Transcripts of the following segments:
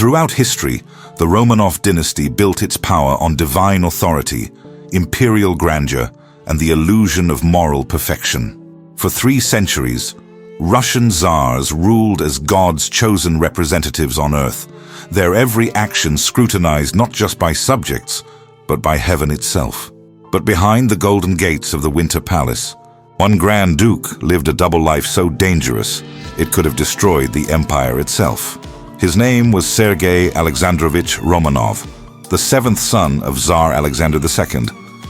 Throughout history, the Romanov dynasty built its power on divine authority, imperial grandeur, and the illusion of moral perfection. For 3 centuries, Russian czars ruled as God's chosen representatives on earth, their every action scrutinized not just by subjects, but by heaven itself. But behind the golden gates of the Winter Palace, one Grand Duke lived a double life so dangerous it could have destroyed the empire itself. His name was Sergei Alexandrovich Romanov, the 7th son of Tsar Alexander II,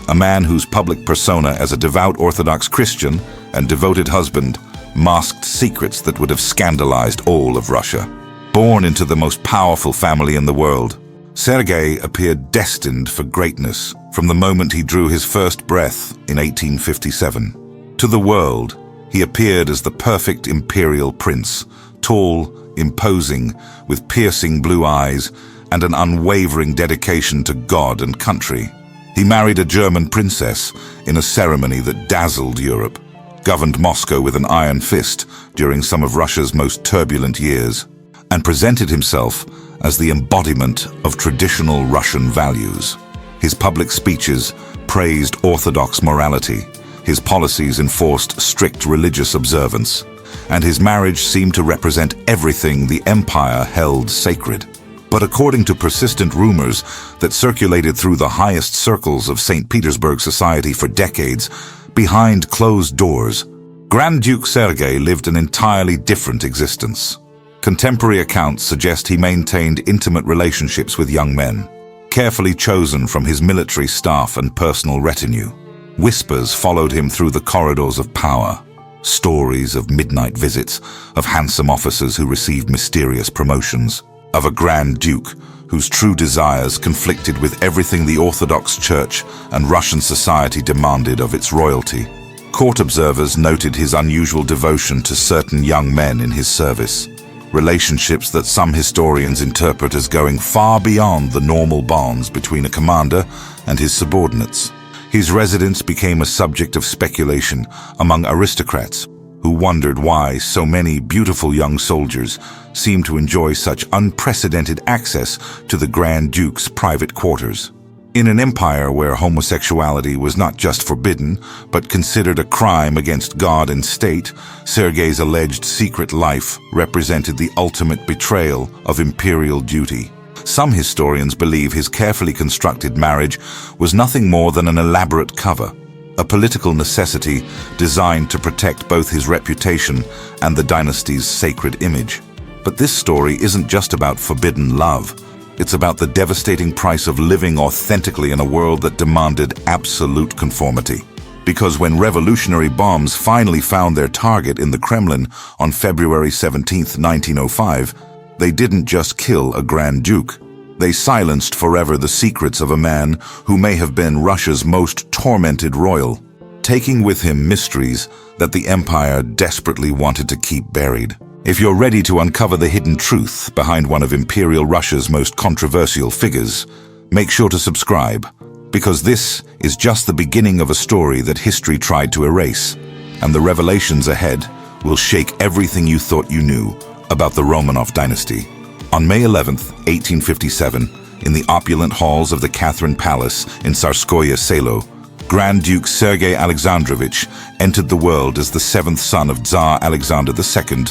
a man whose public persona as a devout Orthodox Christian and devoted husband masked secrets that would have scandalized all of Russia. Born into the most powerful family in the world, Sergei appeared destined for greatness from the moment he drew his first breath in 1857. To the world, he appeared as the perfect imperial prince, tall, imposing, with piercing blue eyes and an unwavering dedication to God and country. He married a German princess in a ceremony that dazzled Europe, governed Moscow with an iron fist during some of Russia's most turbulent years, and presented himself as the embodiment of traditional Russian values. His public speeches praised orthodox morality, his policies enforced strict religious observance, and his marriage seemed to represent everything the empire held sacred. But according to persistent rumors that circulated through the highest circles of St. Petersburg society for decades, behind closed doors, Grand Duke Sergei lived an entirely different existence. Contemporary accounts suggest he maintained intimate relationships with young men, carefully chosen from his military staff and personal retinue. Whispers followed him through the corridors of power, stories of midnight visits, of handsome officers who received mysterious promotions, of a Grand Duke whose true desires conflicted with everything the Orthodox Church and Russian society demanded of its royalty. Court observers noted his unusual devotion to certain young men in his service, relationships that some historians interpret as going far beyond the normal bonds between a commander and his subordinates. His residence became a subject of speculation among aristocrats who wondered why so many beautiful young soldiers seemed to enjoy such unprecedented access to the Grand Duke's private quarters. In an empire where homosexuality was not just forbidden, but considered a crime against God and state, Sergei's alleged secret life represented the ultimate betrayal of imperial duty. Some historians believe his carefully constructed marriage was nothing more than an elaborate cover, a political necessity designed to protect both his reputation and the dynasty's sacred image. But this story isn't just about forbidden love. It's about the devastating price of living authentically in a world that demanded absolute conformity. Because when revolutionary bombs finally found their target in the Kremlin on February 17, 1905, they didn't just kill a Grand Duke. They silenced forever the secrets of a man who may have been Russia's most tormented royal, taking with him mysteries that the empire desperately wanted to keep buried. If you're ready to uncover the hidden truth behind one of Imperial Russia's most controversial figures, make sure to subscribe, because this is just the beginning of a story that history tried to erase, and the revelations ahead will shake everything you thought you knew about the Romanov dynasty. On May 11, 1857, in the opulent halls of the Catherine Palace in Tsarskoye Selo, Grand Duke Sergei Alexandrovich entered the world as the 7th son of Tsar Alexander II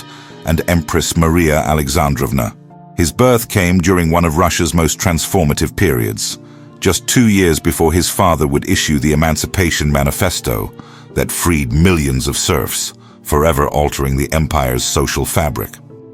and Empress Maria Alexandrovna. His birth came during one of Russia's most transformative periods, just 2 years before his father would issue the Emancipation Manifesto that freed millions of serfs, forever altering the empire's social fabric.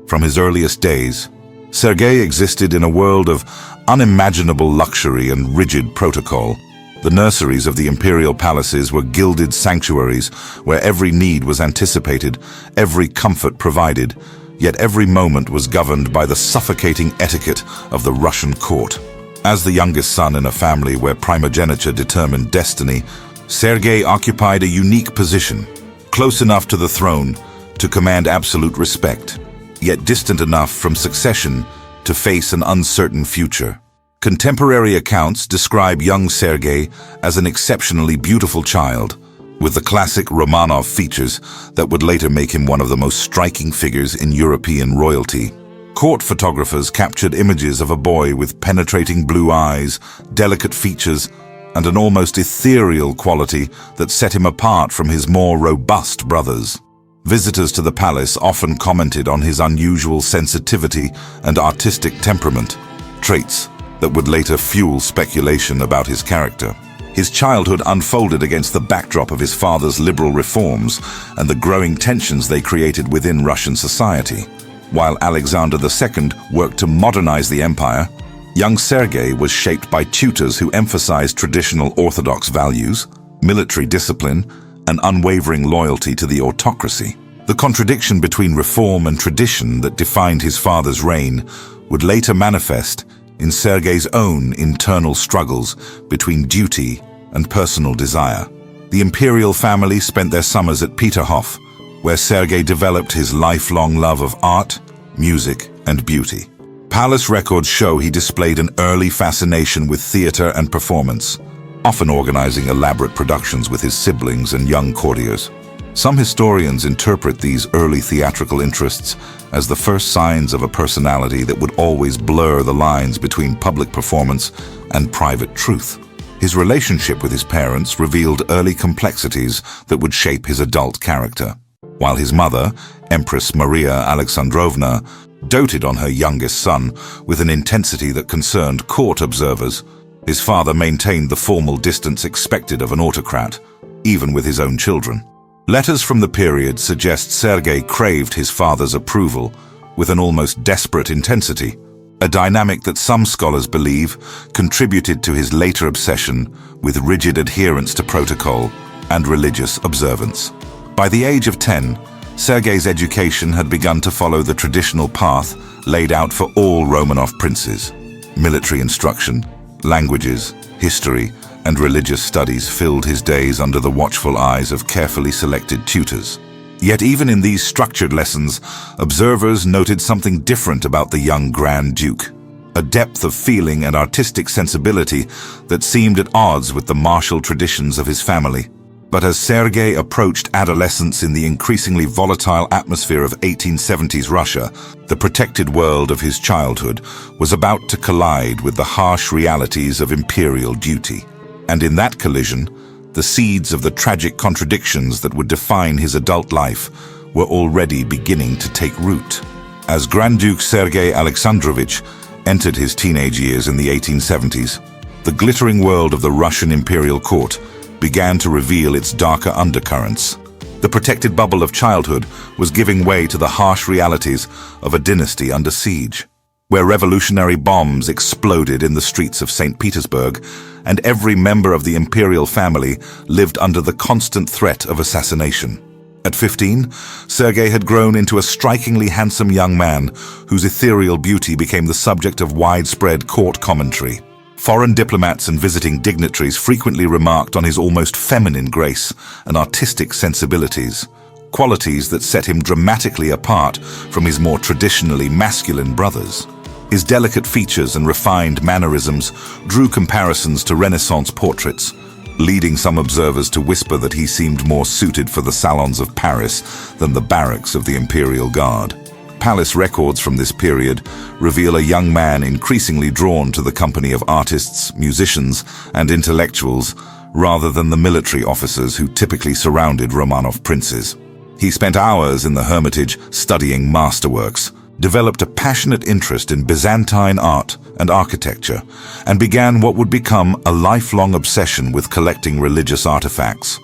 From his earliest days, Sergei existed in a world of unimaginable luxury and rigid protocol. The nurseries of the imperial palaces were gilded sanctuaries where every need was anticipated, every comfort provided, yet every moment was governed by the suffocating etiquette of the Russian court. As the youngest son in a family where primogeniture determined destiny, Sergei occupied a unique position, close enough to the throne to command absolute respect, yet distant enough from succession to face an uncertain future. Contemporary accounts describe young Sergei as an exceptionally beautiful child, with the classic Romanov features that would later make him one of the most striking figures in European royalty. Court photographers captured images of a boy with penetrating blue eyes, delicate features, and an almost ethereal quality that set him apart from his more robust brothers. Visitors to the palace often commented on his unusual sensitivity and artistic temperament, traits that would later fuel speculation about his character. His childhood unfolded against the backdrop of his father's liberal reforms and the growing tensions they created within Russian society. While Alexander II worked to modernize the empire, young Sergei was shaped by tutors who emphasized traditional Orthodox values, military discipline, and unwavering loyalty to the autocracy. The contradiction between reform and tradition that defined his father's reign would later manifest in Sergei's own internal struggles between duty and personal desire. The imperial family spent their summers at Peterhof, where Sergei developed his lifelong love of art, music, and beauty. Palace records show he displayed an early fascination with theater and performance, often organizing elaborate productions with his siblings and young courtiers. Some historians interpret these early theatrical interests as the first signs of a personality that would always blur the lines between public performance and private truth. His relationship with his parents revealed early complexities that would shape his adult character. While his mother, Empress Maria Alexandrovna, doted on her youngest son with an intensity that concerned court observers, his father maintained the formal distance expected of an autocrat, even with his own children. Letters from the period suggest Sergei craved his father's approval with an almost desperate intensity, a dynamic that some scholars believe contributed to his later obsession with rigid adherence to protocol and religious observance. By the age of 10, Sergei's education had begun to follow the traditional path laid out for all Romanov princes. Military instruction, languages, history, and religious studies filled his days under the watchful eyes of carefully selected tutors. Yet even in these structured lessons, observers noted something different about the young Grand Duke, a depth of feeling and artistic sensibility that seemed at odds with the martial traditions of his family. But as Sergei approached adolescence in the increasingly volatile atmosphere of 1870s Russia, the protected world of his childhood was about to collide with the harsh realities of imperial duty. And in that collision, the seeds of the tragic contradictions that would define his adult life were already beginning to take root. As Grand Duke Sergei Alexandrovich entered his teenage years in the 1870s, the glittering world of the Russian imperial court began to reveal its darker undercurrents. The protected bubble of childhood was giving way to the harsh realities of a dynasty under siege, where revolutionary bombs exploded in the streets of St. Petersburg, and every member of the imperial family lived under the constant threat of assassination. At 15, Sergei had grown into a strikingly handsome young man whose ethereal beauty became the subject of widespread court commentary. Foreign diplomats and visiting dignitaries frequently remarked on his almost feminine grace and artistic sensibilities, qualities that set him dramatically apart from his more traditionally masculine brothers. His delicate features and refined mannerisms drew comparisons to Renaissance portraits, leading some observers to whisper that he seemed more suited for the salons of Paris than the barracks of the Imperial Guard. Palace records from this period reveal a young man increasingly drawn to the company of artists, musicians, and intellectuals rather than the military officers who typically surrounded Romanov princes. He spent hours in the Hermitage studying masterworks, developed a passionate interest in Byzantine art and architecture, and began what would become a lifelong obsession with collecting religious artifacts.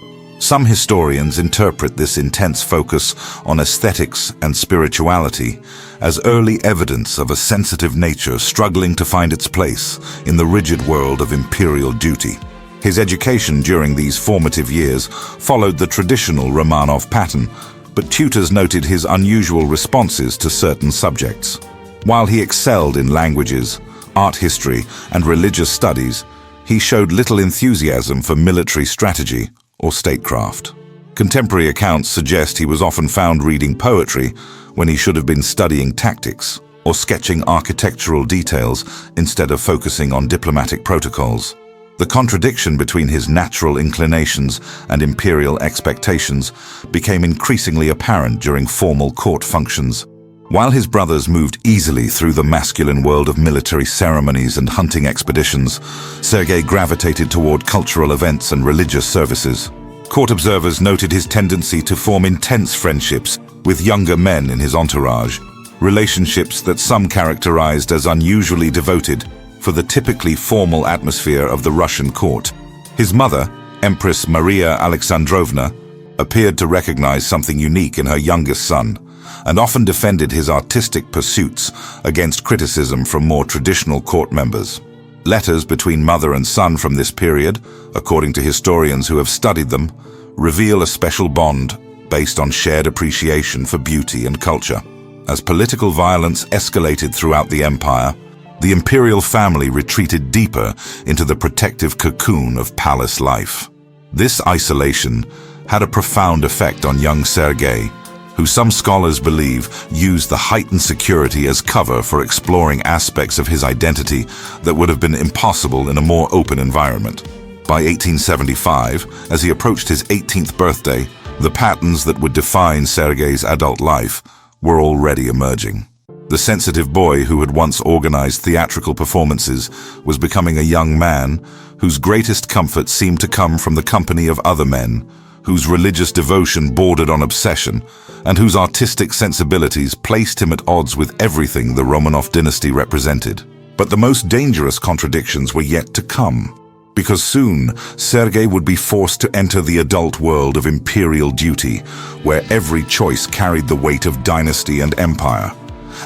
Some historians interpret this intense focus on aesthetics and spirituality as early evidence of a sensitive nature struggling to find its place in the rigid world of imperial duty. His education during these formative years followed the traditional Romanov pattern, but tutors noted his unusual responses to certain subjects. While he excelled in languages, art history, and religious studies, he showed little enthusiasm for military strategy or statecraft. Contemporary accounts suggest he was often found reading poetry when he should have been studying tactics or sketching architectural details instead of focusing on diplomatic protocols. The contradiction between his natural inclinations and imperial expectations became increasingly apparent during formal court functions. While his brothers moved easily through the masculine world of military ceremonies and hunting expeditions, Sergei gravitated toward cultural events and religious services. Court observers noted his tendency to form intense friendships with younger men in his entourage, relationships that some characterized as unusually devoted for the typically formal atmosphere of the Russian court. His mother, Empress Maria Alexandrovna, appeared to recognize something unique in her youngest son, and often defended his artistic pursuits against criticism from more traditional court members. Letters between mother and son from this period, according to historians who have studied them, reveal a special bond based on shared appreciation for beauty and culture. As political violence escalated throughout the empire, the imperial family retreated deeper into the protective cocoon of palace life. This isolation had a profound effect on young Sergei, who some scholars believe used the heightened security as cover for exploring aspects of his identity that would have been impossible in a more open environment. By 1875, as he approached his 18th birthday, the patterns that would define Sergei's adult life were already emerging. The sensitive boy who had once organized theatrical performances was becoming a young man whose greatest comfort seemed to come from the company of other men, whose religious devotion bordered on obsession, and whose artistic sensibilities placed him at odds with everything the Romanov dynasty represented. But the most dangerous contradictions were yet to come, because soon Sergei would be forced to enter the adult world of imperial duty, where every choice carried the weight of dynasty and empire,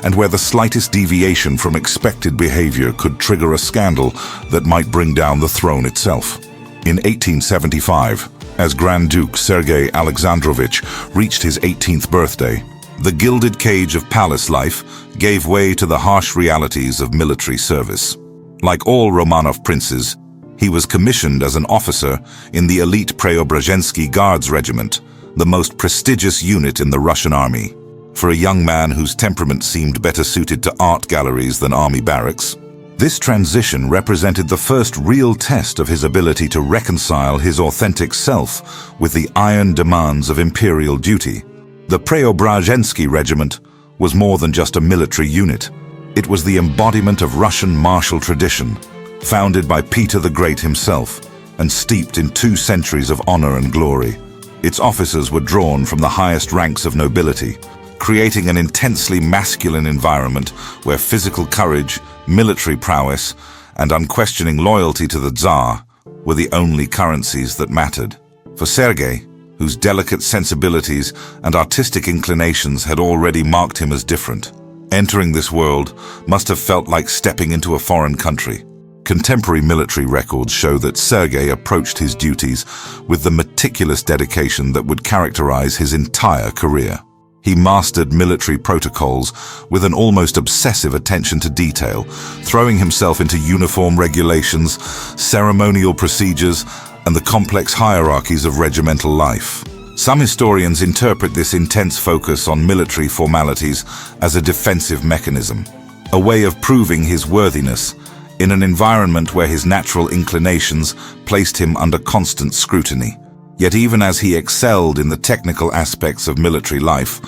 and where the slightest deviation from expected behavior could trigger a scandal that might bring down the throne itself. In 1875, as Grand Duke Sergei Alexandrovich reached his 18th birthday, the gilded cage of palace life gave way to the harsh realities of military service. Like all Romanov princes, he was commissioned as an officer in the elite Preobrazhensky Guards Regiment, the most prestigious unit in the Russian army. For a young man whose temperament seemed better suited to art galleries than army barracks, this transition represented the first real test of his ability to reconcile his authentic self with the iron demands of imperial duty. The Preobrazhensky Regiment was more than just a military unit. It was the embodiment of Russian martial tradition, founded by Peter the Great himself and steeped in 2 centuries of honor and glory. Its officers were drawn from the highest ranks of nobility, creating an intensely masculine environment where physical courage, military prowess, and unquestioning loyalty to the Tsar were the only currencies that mattered. For Sergei, whose delicate sensibilities and artistic inclinations had already marked him as different, entering this world must have felt like stepping into a foreign country. Contemporary military records show that Sergei approached his duties with the meticulous dedication that would characterize his entire career. He mastered military protocols with an almost obsessive attention to detail, throwing himself into uniform regulations, ceremonial procedures, and the complex hierarchies of regimental life. Some historians interpret this intense focus on military formalities as a defensive mechanism, a way of proving his worthiness in an environment where his natural inclinations placed him under constant scrutiny. Yet even as he excelled in the technical aspects of military life,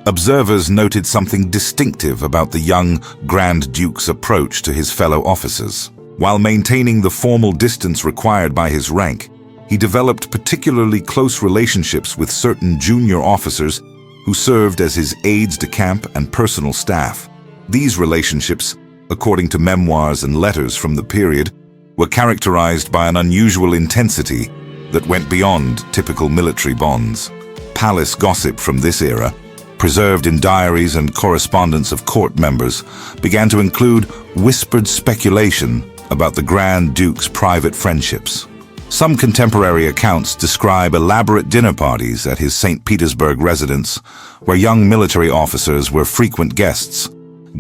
observers noted something distinctive about the young Grand Duke's approach to his fellow officers. While maintaining the formal distance required by his rank, he developed particularly close relationships with certain junior officers who served as his aides-de-camp and personal staff. These relationships, according to memoirs and letters from the period, were characterized by an unusual intensity that went beyond typical military bonds. Palace gossip from this era, preserved in diaries and correspondence of court members, began to include whispered speculation about the Grand Duke's private friendships. Some contemporary accounts describe elaborate dinner parties at his St. Petersburg residence, where young military officers were frequent guests,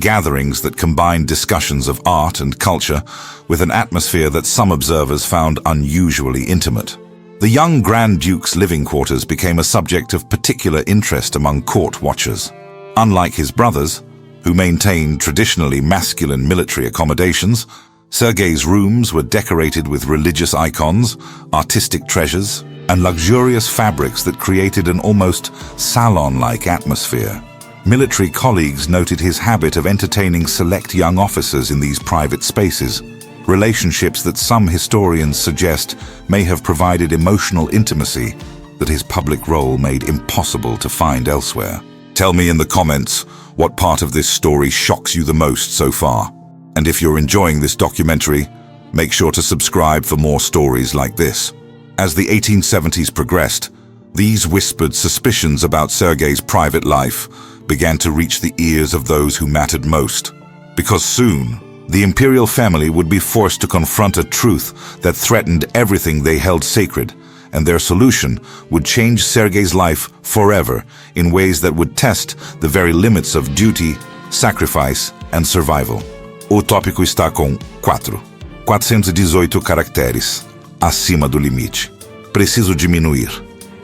gatherings that combined discussions of art and culture with an atmosphere that some observers found unusually intimate. The young Grand Duke's living quarters became a subject of particular interest among court watchers. Unlike his brothers, who maintained traditionally masculine military accommodations, Sergei's rooms were decorated with religious icons, artistic treasures, and luxurious fabrics that created an almost salon-like atmosphere. Military colleagues noted his habit of entertaining select young officers in these private spaces, relationships that some historians suggest may have provided emotional intimacy that his public role made impossible to find elsewhere. Tell me in the comments what part of this story shocks you the most so far. And if you're enjoying this documentary, make sure to subscribe for more stories like this. As the 1870s progressed, these whispered suspicions about Sergei's private life began to reach the ears of those who mattered most. Because soon, the imperial family would be forced to confront a truth that threatened everything they held sacred, and their solution would change Sergei's life forever in ways that would test the very limits of duty, sacrifice, and survival. O tópico está com 418 caracteres, acima do limite. Preciso diminuir.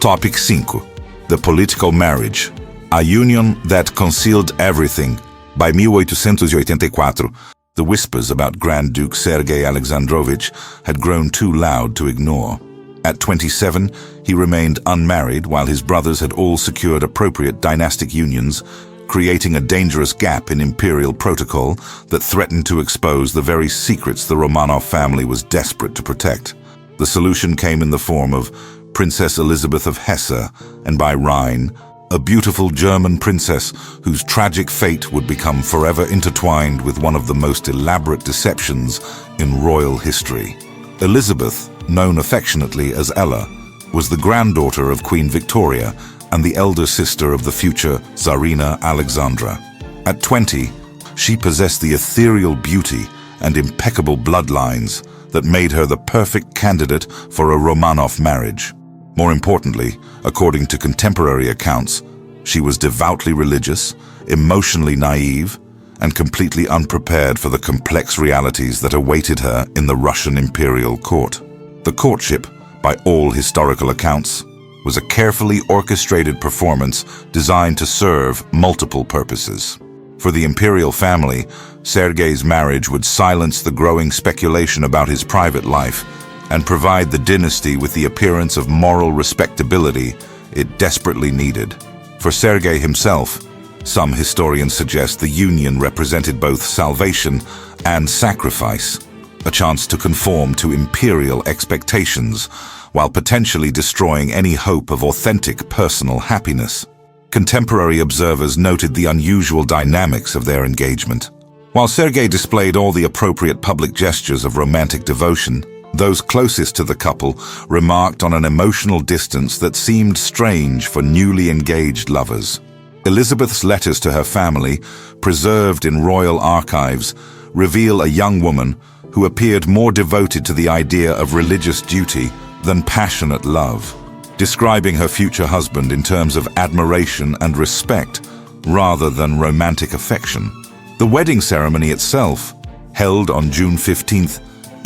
Topic 5. The Political Marriage. A Union That Concealed Everything. By 1884, the whispers about Grand Duke Sergei Alexandrovich had grown too loud to ignore. At 27, he remained unmarried while his brothers had all secured appropriate dynastic unions, creating a dangerous gap in imperial protocol that threatened to expose the very secrets the Romanov family was desperate to protect. The solution came in the form of Princess Elizabeth of Hesse, and by Rhine, a beautiful German princess whose tragic fate would become forever intertwined with one of the most elaborate deceptions in royal history. Elizabeth, known affectionately as Ella, was the granddaughter of Queen Victoria and the elder sister of the future Tsarina Alexandra. At 20, she possessed the ethereal beauty and impeccable bloodlines that made her the perfect candidate for a Romanov marriage. More importantly, according to contemporary accounts, she was devoutly religious, emotionally naive, and completely unprepared for the complex realities that awaited her in the Russian imperial court. The courtship, by all historical accounts, was a carefully orchestrated performance designed to serve multiple purposes. For the imperial family, Sergei's marriage would silence the growing speculation about his private life and provide the dynasty with the appearance of moral respectability it desperately needed. For Sergei himself, some historians suggest the union represented both salvation and sacrifice, a chance to conform to imperial expectations while potentially destroying any hope of authentic personal happiness. Contemporary observers noted the unusual dynamics of their engagement. While Sergei displayed all the appropriate public gestures of romantic devotion, those closest to the couple remarked on an emotional distance that seemed strange for newly engaged lovers. Elizabeth's letters to her family, preserved in royal archives, reveal a young woman who appeared more devoted to the idea of religious duty than passionate love, describing her future husband in terms of admiration and respect rather than romantic affection. The wedding ceremony itself, held on June 15,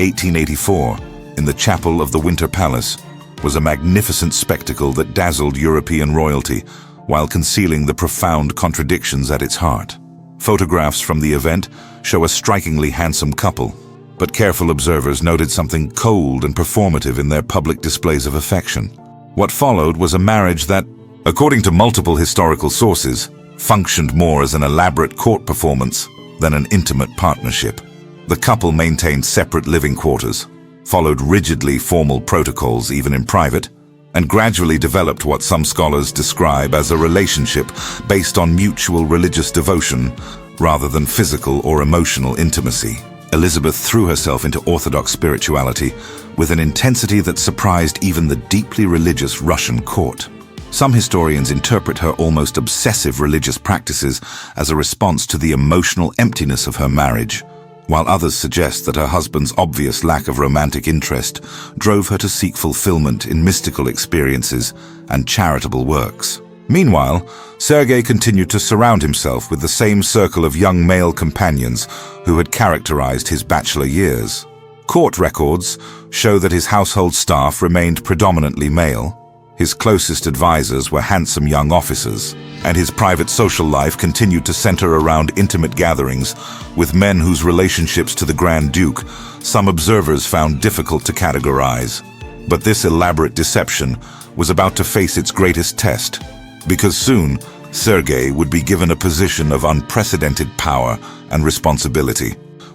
1884, in the chapel of the Winter Palace, was a magnificent spectacle that dazzled European royalty while concealing the profound contradictions at its heart. Photographs from the event show a strikingly handsome couple, but careful observers noted something cold and performative in their public displays of affection. What followed was a marriage that, according to multiple historical sources, functioned more as an elaborate court performance than an intimate partnership. The couple maintained separate living quarters, followed rigidly formal protocols even in private, and gradually developed what some scholars describe as a relationship based on mutual religious devotion rather than physical or emotional intimacy. Elizabeth threw herself into Orthodox spirituality with an intensity that surprised even the deeply religious Russian court. Some historians interpret her almost obsessive religious practices as a response to the emotional emptiness of her marriage, while others suggest that her husband's obvious lack of romantic interest drove her to seek fulfillment in mystical experiences and charitable works. Meanwhile, Sergei continued to surround himself with the same circle of young male companions who had characterized his bachelor years. Court records show that his household staff remained predominantly male. His closest advisors were handsome young officers, and his private social life continued to center around intimate gatherings with men whose relationships to the Grand Duke some observers found difficult to categorize. But this elaborate deception was about to face its greatest test, because soon Sergei would be given a position of unprecedented power and responsibility,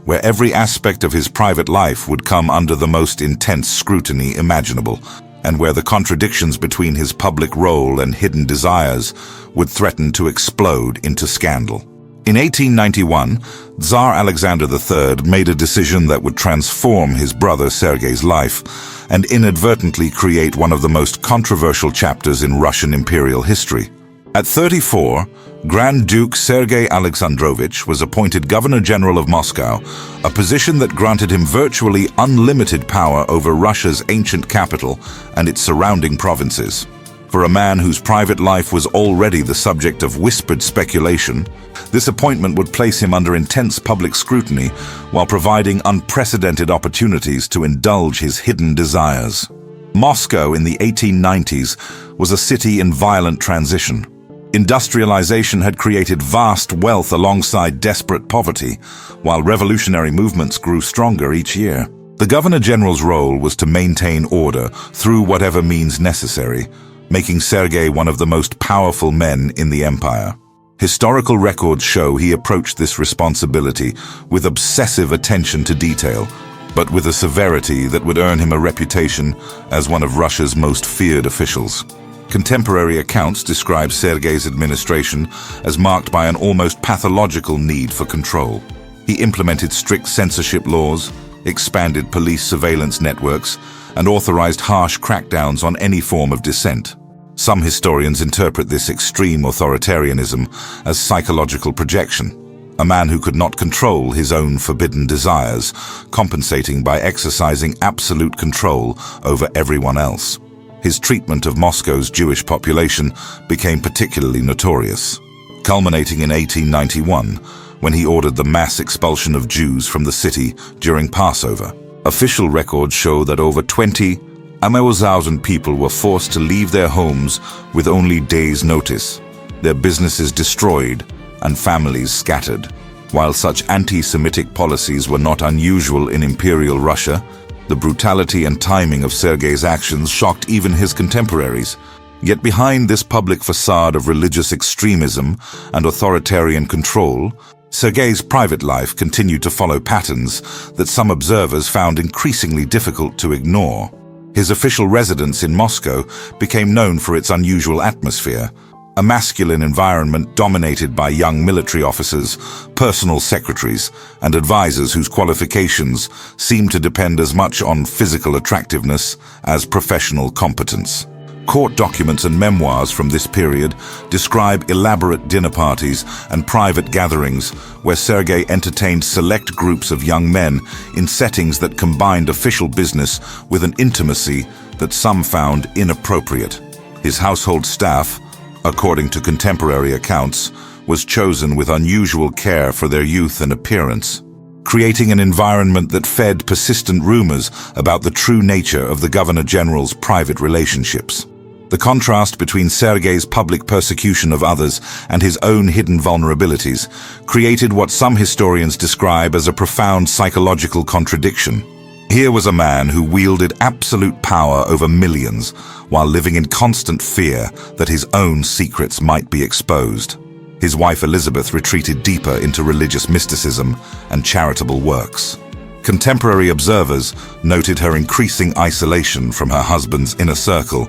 where every aspect of his private life would come under the most intense scrutiny imaginable, and where the contradictions between his public role and hidden desires would threaten to explode into scandal. In 1891, Tsar Alexander III made a decision that would transform his brother Sergei's life and inadvertently create one of the most controversial chapters in Russian imperial history. At 34, Grand Duke Sergei Alexandrovich was appointed Governor-General of Moscow, a position that granted him virtually unlimited power over Russia's ancient capital and its surrounding provinces. For a man whose private life was already the subject of whispered speculation, this appointment would place him under intense public scrutiny while providing unprecedented opportunities to indulge his hidden desires. Moscow in the 1890s was a city in violent transition. Industrialization had created vast wealth alongside desperate poverty, while revolutionary movements grew stronger each year. The Governor-General's role was to maintain order through whatever means necessary, making Sergei one of the most powerful men in the empire. Historical records show he approached this responsibility with obsessive attention to detail, but with a severity that would earn him a reputation as one of Russia's most feared officials. Contemporary accounts describe Sergei's administration as marked by an almost pathological need for control. He implemented strict censorship laws, expanded police surveillance networks, and authorized harsh crackdowns on any form of dissent. Some historians interpret this extreme authoritarianism as psychological projection, a man who could not control his own forbidden desires, compensating by exercising absolute control over everyone else. His treatment of Moscow's Jewish population became particularly notorious, culminating in 1891, when he ordered the mass expulsion of Jews from the city during Passover. Official records show that over 20,000 people were forced to leave their homes with only days' notice, their businesses destroyed, and families scattered. While such anti-Semitic policies were not unusual in Imperial Russia, the brutality and timing of Sergei's actions shocked even his contemporaries. Yet behind this public facade of religious extremism and authoritarian control, Sergei's private life continued to follow patterns that some observers found increasingly difficult to ignore. His official residence in Moscow became known for its unusual atmosphere, a masculine environment dominated by young military officers, personal secretaries, and advisors whose qualifications seemed to depend as much on physical attractiveness as professional competence. Court documents and memoirs from this period describe elaborate dinner parties and private gatherings where Sergei entertained select groups of young men in settings that combined official business with an intimacy that some found inappropriate. His household staff, according to contemporary accounts, was chosen with unusual care for their youth and appearance, creating an environment that fed persistent rumors about the true nature of the Governor-General's private relationships. The contrast between Sergei's public persecution of others and his own hidden vulnerabilities created what some historians describe as a profound psychological contradiction. Here was a man who wielded absolute power over millions while living in constant fear that his own secrets might be exposed. His wife Elizabeth retreated deeper into religious mysticism and charitable works. Contemporary observers noted her increasing isolation from her husband's inner circle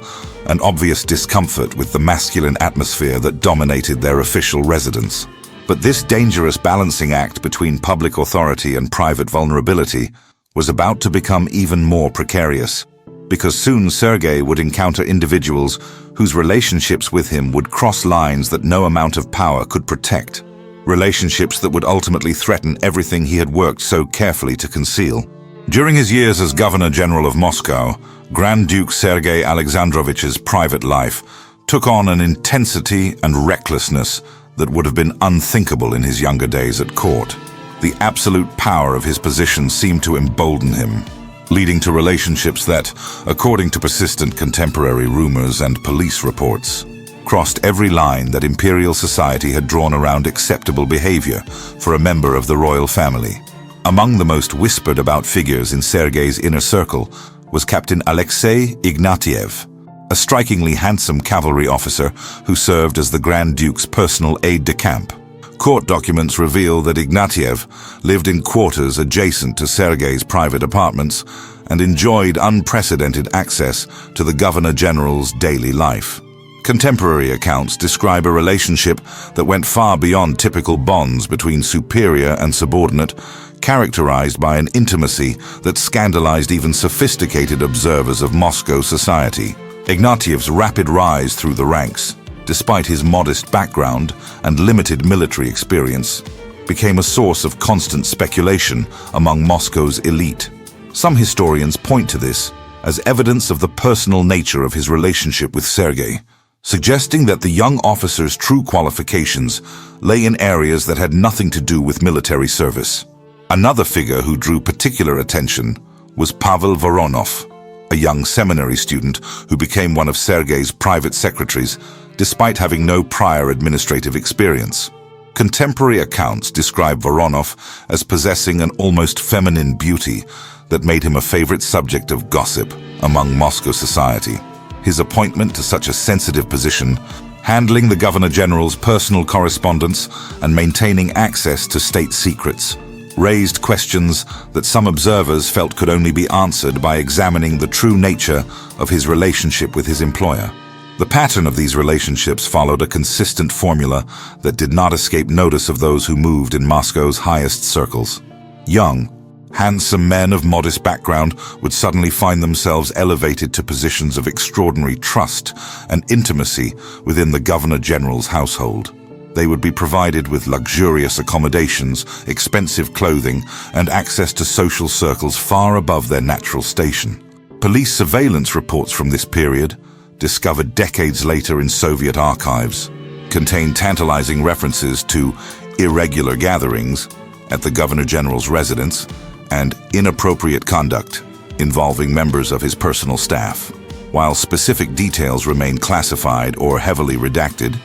and obvious discomfort with the masculine atmosphere that dominated their official residence. But this dangerous balancing act between public authority and private vulnerability was about to become even more precarious, because soon Sergei would encounter individuals whose relationships with him would cross lines that no amount of power could protect, relationships that would ultimately threaten everything he had worked so carefully to conceal. During his years as Governor-General of Moscow, Grand Duke Sergei Alexandrovich's private life took on an intensity and recklessness that would have been unthinkable in his younger days at court. The absolute power of his position seemed to embolden him, leading to relationships that, according to persistent contemporary rumors and police reports, crossed every line that imperial society had drawn around acceptable behavior for a member of the royal family. Among the most whispered about figures in Sergei's inner circle was Captain Alexei Ignatiev, a strikingly handsome cavalry officer who served as the Grand Duke's personal aide-de-camp. Court documents reveal that Ignatiev lived in quarters adjacent to Sergei's private apartments and enjoyed unprecedented access to the Governor General's daily life. Contemporary accounts describe a relationship that went far beyond typical bonds between superior and subordinate, characterized by an intimacy that scandalized even sophisticated observers of Moscow society. Ignatiev's rapid rise through the ranks, despite his modest background and limited military experience, became a source of constant speculation among Moscow's elite. Some historians point to this as evidence of the personal nature of his relationship with Sergei, suggesting that the young officer's true qualifications lay in areas that had nothing to do with military service. Another figure who drew particular attention was Pavel Voronov, a young seminary student who became one of Sergei's private secretaries despite having no prior administrative experience. Contemporary accounts describe Voronov as possessing an almost feminine beauty that made him a favorite subject of gossip among Moscow society. His appointment to such a sensitive position, handling the Governor General's personal correspondence and maintaining access to state secrets, raised questions that some observers felt could only be answered by examining the true nature of his relationship with his employer. The pattern of these relationships followed a consistent formula that did not escape notice of those who moved in Moscow's highest circles. Young, handsome men of modest background would suddenly find themselves elevated to positions of extraordinary trust and intimacy within the Governor General's household. They would be provided with luxurious accommodations, expensive clothing, and access to social circles far above their natural station. Police surveillance reports from this period, discovered decades later in Soviet archives, contain tantalizing references to irregular gatherings at the Governor General's residence and inappropriate conduct involving members of his personal staff. While specific details remain classified or heavily redacted,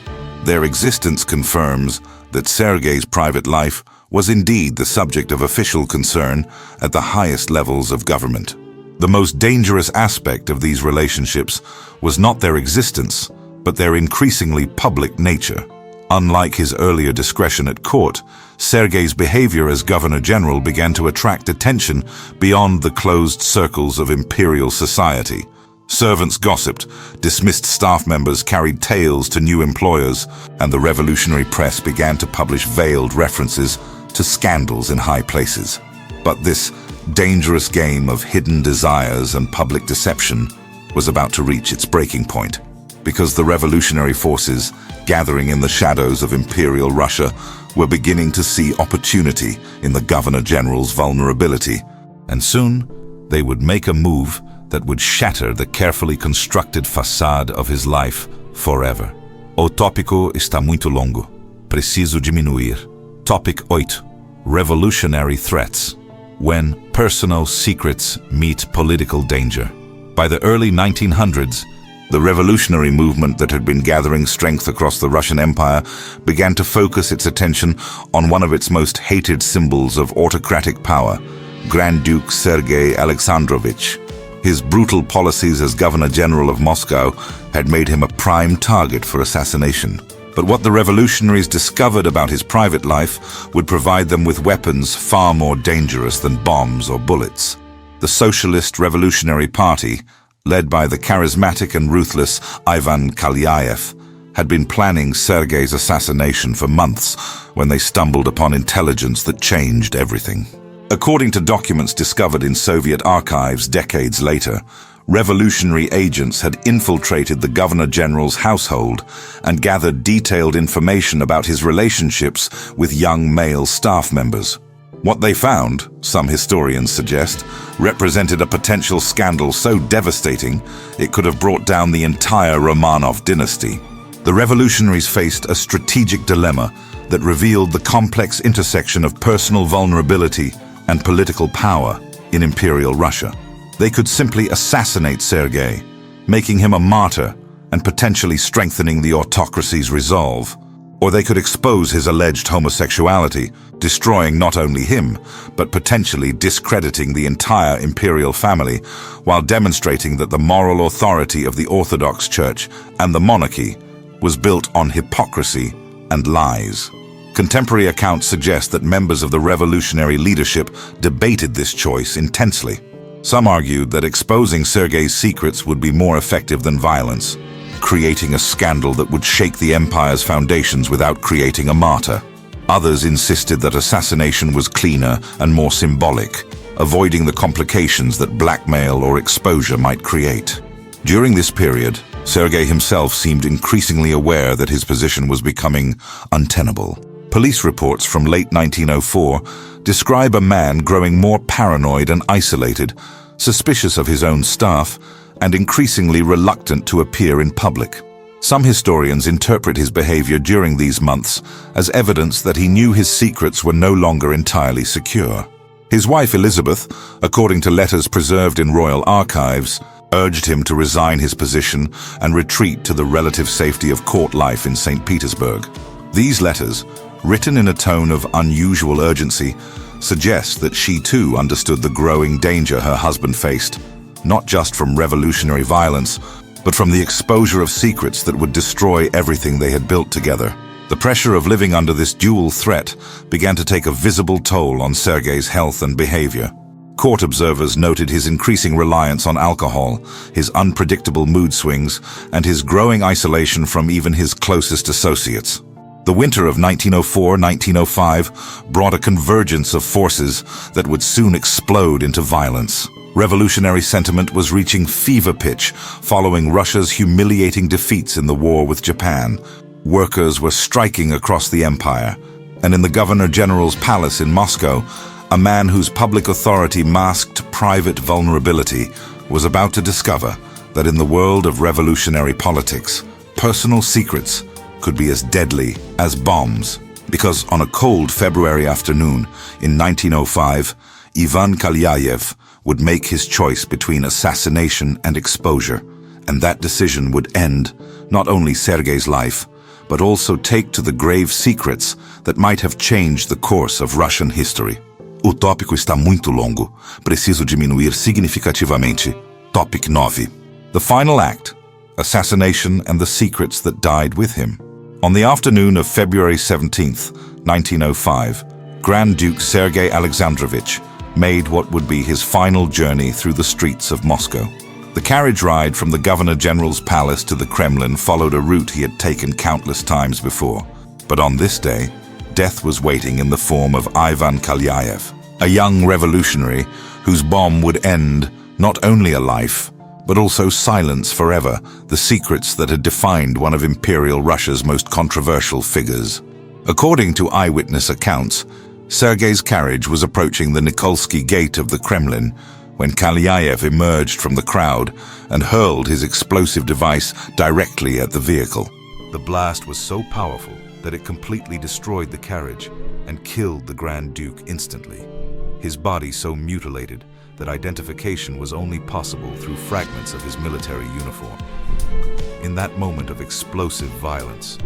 their existence confirms that Sergei's private life was indeed the subject of official concern at the highest levels of government. The most dangerous aspect of these relationships was not their existence, but their increasingly public nature. Unlike his earlier discretion at court, Sergei's behavior as Governor General began to attract attention beyond the closed circles of imperial society. Servants gossiped, dismissed staff members carried tales to new employers, and the revolutionary press began to publish veiled references to scandals in high places. But this dangerous game of hidden desires and public deception was about to reach its breaking point, because the revolutionary forces gathering in the shadows of Imperial Russia were beginning to see opportunity in the Governor General's vulnerability, and soon they would make a move that would shatter the carefully constructed facade of his life forever. O tópico está muito longo. Preciso diminuir. Topic 8. Revolutionary threats. When personal secrets meet political danger. By the early 1900s, the revolutionary movement that had been gathering strength across the Russian Empire began to focus its attention on one of its most hated symbols of autocratic power, Grand Duke Sergei Alexandrovich. His brutal policies as Governor General of Moscow had made him a prime target for assassination. But what the revolutionaries discovered about his private life would provide them with weapons far more dangerous than bombs or bullets. The Socialist Revolutionary Party, led by the charismatic and ruthless Ivan Kalyaev, had been planning Sergei's assassination for months when they stumbled upon intelligence that changed everything. According to documents discovered in Soviet archives decades later, revolutionary agents had infiltrated the Governor General's household and gathered detailed information about his relationships with young male staff members. What they found, some historians suggest, represented a potential scandal so devastating it could have brought down the entire Romanov dynasty. The revolutionaries faced a strategic dilemma that revealed the complex intersection of personal vulnerability and political power in Imperial Russia. They could simply assassinate Sergei, making him a martyr and potentially strengthening the autocracy's resolve. Or they could expose his alleged homosexuality, destroying not only him, but potentially discrediting the entire imperial family, while demonstrating that the moral authority of the Orthodox Church and the monarchy was built on hypocrisy and lies. Contemporary accounts suggest that members of the revolutionary leadership debated this choice intensely. Some argued that exposing Sergei's secrets would be more effective than violence, creating a scandal that would shake the empire's foundations without creating a martyr. Others insisted that assassination was cleaner and more symbolic, avoiding the complications that blackmail or exposure might create. During this period, Sergei himself seemed increasingly aware that his position was becoming untenable. Police reports from late 1904 describe a man growing more paranoid and isolated, suspicious of his own staff, and increasingly reluctant to appear in public. Some historians interpret his behavior during these months as evidence that he knew his secrets were no longer entirely secure. His wife Elizabeth, according to letters preserved in royal archives, urged him to resign his position and retreat to the relative safety of court life in St. Petersburg. These letters, written in a tone of unusual urgency, suggest that she too understood the growing danger her husband faced, not just from revolutionary violence, but from the exposure of secrets that would destroy everything they had built together. The pressure of living under this dual threat began to take a visible toll on Sergei's health and behavior. Court observers noted his increasing reliance on alcohol, his unpredictable mood swings, and his growing isolation from even his closest associates. The winter of 1904-1905 brought a convergence of forces that would soon explode into violence. Revolutionary sentiment was reaching fever pitch following Russia's humiliating defeats in the war with Japan. Workers were striking across the empire, and in the Governor General's palace in Moscow, a man whose public authority masked private vulnerability was about to discover that in the world of revolutionary politics, personal secrets could be as deadly as bombs. Because on a cold February afternoon in 1905, Ivan Kalyayev would make his choice between assassination and exposure, and that decision would end not only Sergei's life, but also take to the grave secrets that might have changed the course of Russian history. O tópico está muito longo. Preciso diminuir significativamente. Topic 9. The final act: assassination and the secrets that died with him. On the afternoon of February 17th, 1905, Grand Duke Sergei Alexandrovich made what would be his final journey through the streets of Moscow. The carriage ride from the Governor General's palace to the Kremlin followed a route he had taken countless times before. But on this day, death was waiting in the form of Ivan Kalyayev, a young revolutionary whose bomb would end not only a life, but also silence forever the secrets that had defined one of Imperial Russia's most controversial figures. According to eyewitness accounts, Sergei's carriage was approaching the Nikolsky Gate of the Kremlin when Kalyayev emerged from the crowd and hurled his explosive device directly at the vehicle. The blast was so powerful that it completely destroyed the carriage and killed the Grand Duke instantly, his body so mutilated that identification was only possible through fragments of his military uniform. In that moment of explosive violence,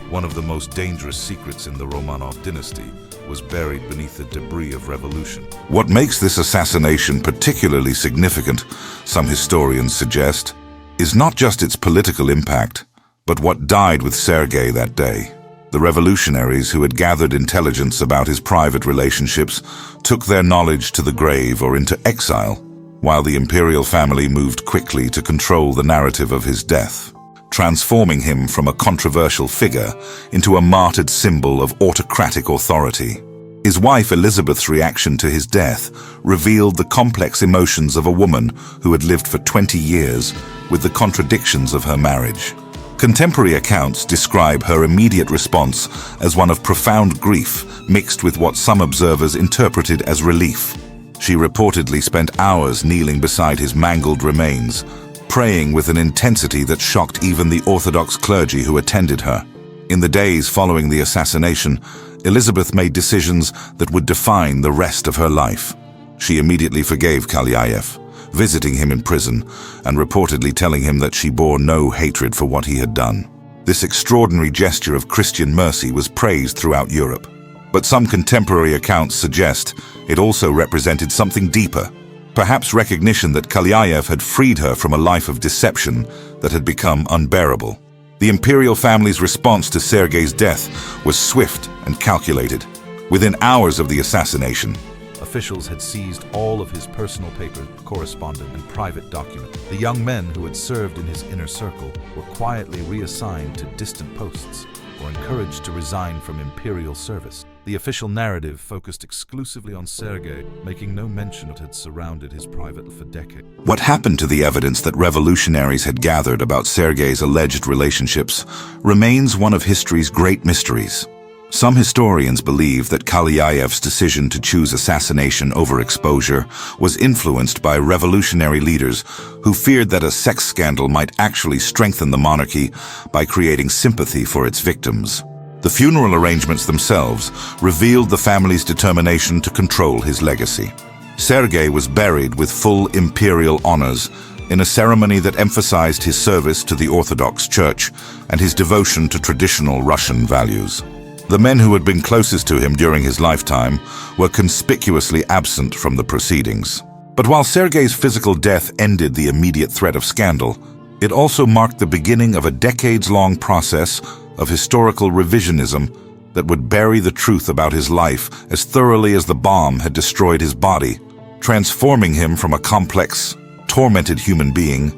one of the most dangerous secrets in the Romanov dynasty was buried beneath the debris of revolution. What makes this assassination particularly significant, some historians suggest, is not just its political impact, but what died with Sergei that day. The revolutionaries who had gathered intelligence about his private relationships took their knowledge to the grave or into exile, while the imperial family moved quickly to control the narrative of his death, transforming him from a controversial figure into a martyred symbol of autocratic authority. His wife Elizabeth's reaction to his death revealed the complex emotions of a woman who had lived for 20 years with the contradictions of her marriage. Contemporary accounts describe her immediate response as one of profound grief mixed with what some observers interpreted as relief. She reportedly spent hours kneeling beside his mangled remains, praying with an intensity that shocked even the Orthodox clergy who attended her. In the days following the assassination, Elizabeth made decisions that would define the rest of her life. She immediately forgave Kalyayev, visiting him in prison and reportedly telling him that she bore no hatred for what he had done. This extraordinary gesture of Christian mercy was praised throughout Europe. But some contemporary accounts suggest it also represented something deeper, perhaps recognition that Kalyaev had freed her from a life of deception that had become unbearable. The imperial family's response to Sergei's death was swift and calculated. Within hours of the assassination, officials had seized all of his personal paper, correspondence, and private documents. The young men who had served in his inner circle were quietly reassigned to distant posts or encouraged to resign from imperial service. The official narrative focused exclusively on Sergei, making no mention of what had surrounded his private life for decades. What happened to the evidence that revolutionaries had gathered about Sergei's alleged relationships remains one of history's great mysteries. Some historians believe that Kalyaev's decision to choose assassination over exposure was influenced by revolutionary leaders who feared that a sex scandal might actually strengthen the monarchy by creating sympathy for its victims. The funeral arrangements themselves revealed the family's determination to control his legacy. Sergei was buried with full imperial honors in a ceremony that emphasized his service to the Orthodox Church and his devotion to traditional Russian values. The men who had been closest to him during his lifetime were conspicuously absent from the proceedings. But while Sergei's physical death ended the immediate threat of scandal, it also marked the beginning of a decades-long process of historical revisionism that would bury the truth about his life as thoroughly as the bomb had destroyed his body, transforming him from a complex, tormented human being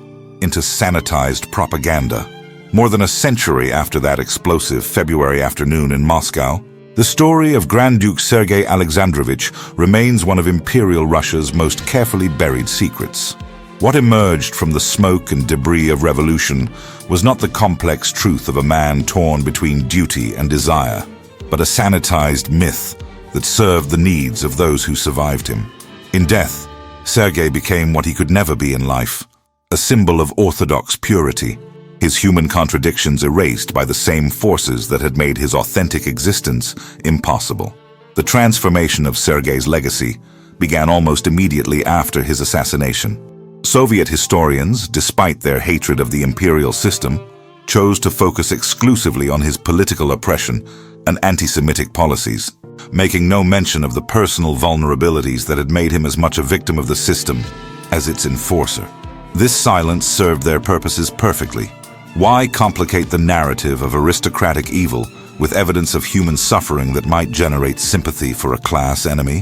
into sanitized propaganda. More than a century after that explosive February afternoon in Moscow, the story of Grand Duke Sergei Alexandrovich remains one of Imperial Russia's most carefully buried secrets. What emerged from the smoke and debris of revolution was not the complex truth of a man torn between duty and desire, but a sanitized myth that served the needs of those who survived him. In death, Sergei became what he could never be in life, a symbol of orthodox purity, his human contradictions erased by the same forces that had made his authentic existence impossible. The transformation of Sergei's legacy began almost immediately after his assassination. Soviet historians, despite their hatred of the imperial system, chose to focus exclusively on his political oppression and anti-Semitic policies, making no mention of the personal vulnerabilities that had made him as much a victim of the system as its enforcer. This silence served their purposes perfectly. Why complicate the narrative of aristocratic evil with evidence of human suffering that might generate sympathy for a class enemy?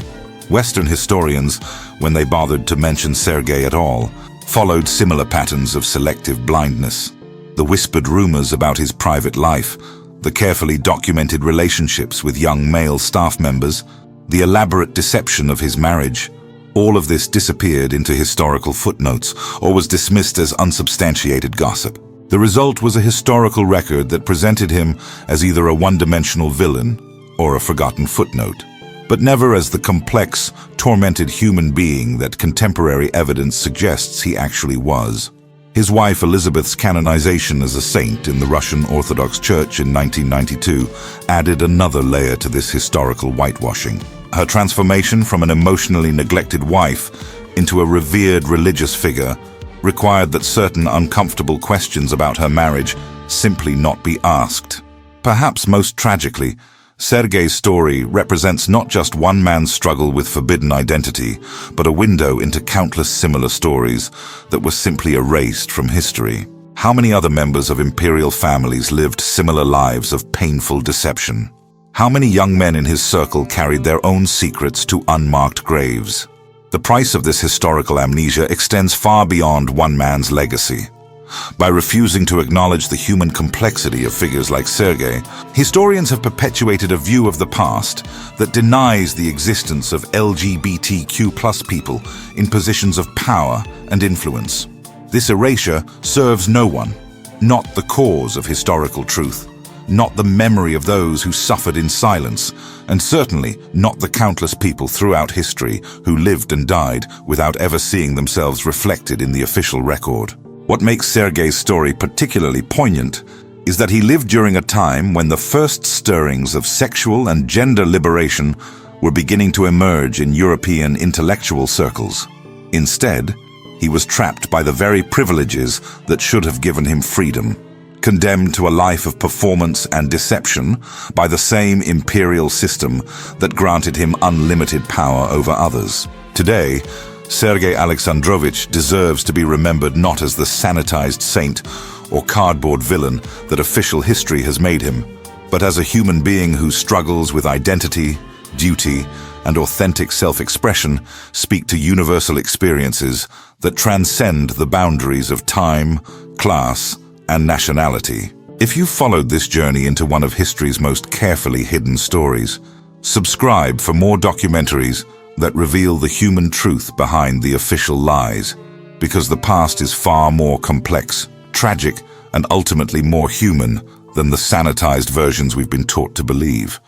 Western historians, when they bothered to mention Sergei at all, followed similar patterns of selective blindness. The whispered rumors about his private life, the carefully documented relationships with young male staff members, the elaborate deception of his marriage, all of this disappeared into historical footnotes or was dismissed as unsubstantiated gossip. The result was a historical record that presented him as either a one-dimensional villain or a forgotten footnote, but never as the complex, tormented human being that contemporary evidence suggests he actually was. His wife Elizabeth's canonization as a saint in the Russian Orthodox Church in 1992 added another layer to this historical whitewashing. Her transformation from an emotionally neglected wife into a revered religious figure required that certain uncomfortable questions about her marriage simply not be asked. Perhaps most tragically, Sergei's story represents not just one man's struggle with forbidden identity, but a window into countless similar stories that were simply erased from history. How many other members of imperial families lived similar lives of painful deception? How many young men in his circle carried their own secrets to unmarked graves? The price of this historical amnesia extends far beyond one man's legacy. By refusing to acknowledge the human complexity of figures like Sergei, historians have perpetuated a view of the past that denies the existence of LGBTQ+ people in positions of power and influence. This erasure serves no one, not the cause of historical truth, not the memory of those who suffered in silence, and certainly not the countless people throughout history who lived and died without ever seeing themselves reflected in the official record. What makes Sergei's story particularly poignant is that he lived during a time when the first stirrings of sexual and gender liberation were beginning to emerge in European intellectual circles. Instead, he was trapped by the very privileges that should have given him freedom. condemned to a life of performance and deception by the same imperial system that granted him unlimited power over others. Today, Sergei Alexandrovich deserves to be remembered not as the sanitized saint or cardboard villain that official history has made him, but as a human being who struggles with identity, duty, and authentic self-expression speak to universal experiences that transcend the boundaries of time, class, and nationality. If you followed this journey into one of history's most carefully hidden stories, subscribe for more documentaries that reveal the human truth behind the official lies, because the past is far more complex, tragic, and ultimately more human than the sanitized versions we've been taught to believe.